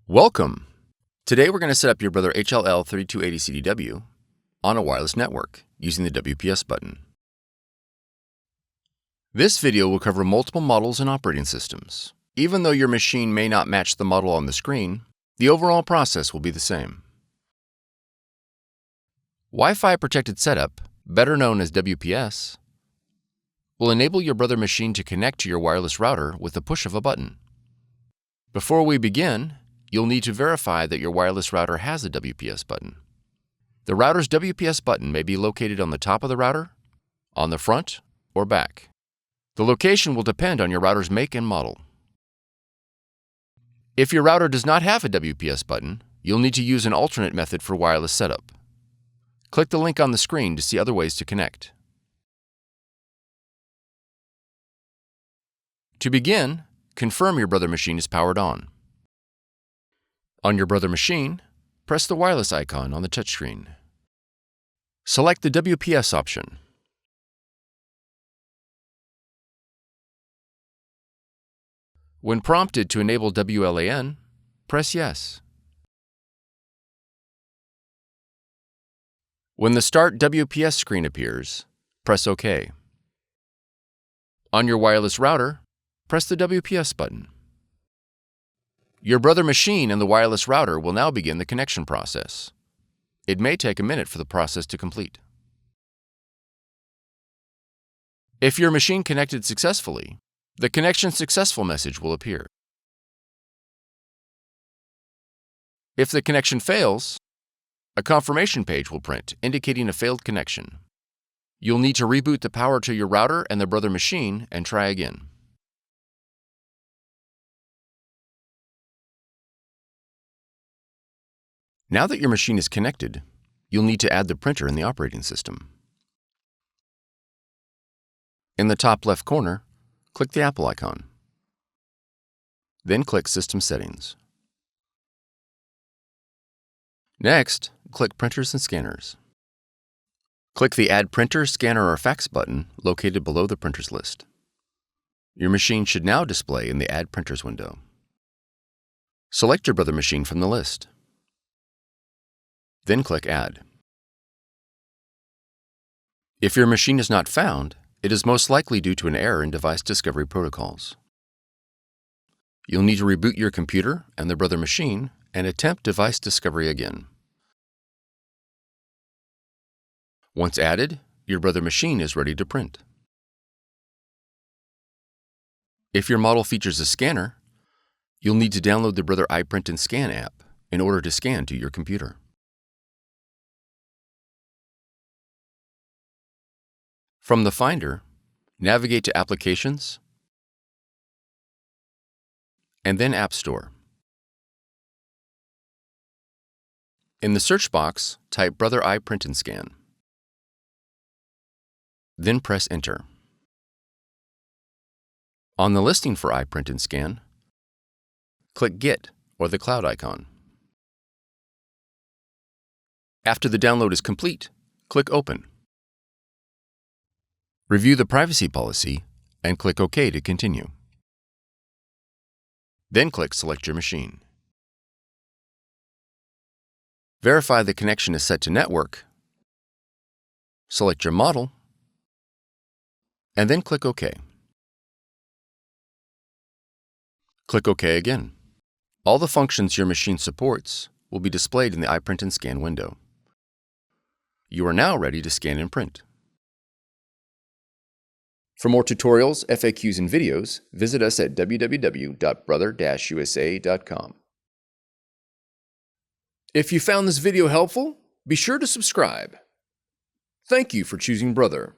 Welcome! Today we're going to set up your Brother HL-L3280CDW on a wireless network using the WPS button. This video will cover multiple models and operating systems. Even though your machine may not match the model on the screen, the overall process will be the same. Wi-Fi protected setup, better known as WPS, will enable your Brother machine to connect to your wireless router with the push of a button. Before we begin, you'll need to verify that your wireless router has a WPS button. The router's WPS button may be located on the top of the router, on the front, or back. The location will depend on your router's make and model. If your router does not have a WPS button, you'll need to use an alternate method for wireless setup. Click the link on the screen to see other ways to connect. To begin, confirm your Brother machine is powered on. On your Brother machine, press the wireless icon on the touchscreen. Select the WPS option. When prompted to enable WLAN, press Yes. When the Start WPS screen appears, press OK. On your wireless router, press the WPS button. Your Brother machine and the wireless router will now begin the connection process. It may take a minute for the process to complete. If your machine connected successfully, the Connection Successful message will appear. If the connection fails, a confirmation page will print indicating a failed connection. You'll need to reboot the power to your router and the Brother machine and try again. Now that your machine is connected, you'll need to add the printer in the operating system. In the top left corner, click the Apple icon. Then click System Settings. Next, click Printers and Scanners. Click the Add Printer, Scanner, or Fax button located below the printers list. Your machine should now display in the Add Printers window. Select your Brother machine from the list. Then click Add. If your machine is not found, it is most likely due to an error in device discovery protocols. You'll need to reboot your computer and the Brother machine and attempt device discovery again. Once added, your Brother machine is ready to print. If your model features a scanner, you'll need to download the Brother iPrint&Scan app in order to scan to your computer. From the Finder, navigate to Applications, and then App Store. In the search box, type Brother iPrint&Scan. Then press Enter. On the listing for iPrint&Scan, click Get or the cloud icon. After the download is complete, click Open. Review the privacy policy and click OK to continue. Then click Select your machine. Verify the connection is set to network. Select your model, and then click OK. Click OK again. All the functions your machine supports will be displayed in the iPrint&Scan window. You are now ready to scan and print. For more tutorials, FAQs, and videos, visit us at www.brother-usa.com. If you found this video helpful, be sure to subscribe. Thank you for choosing Brother.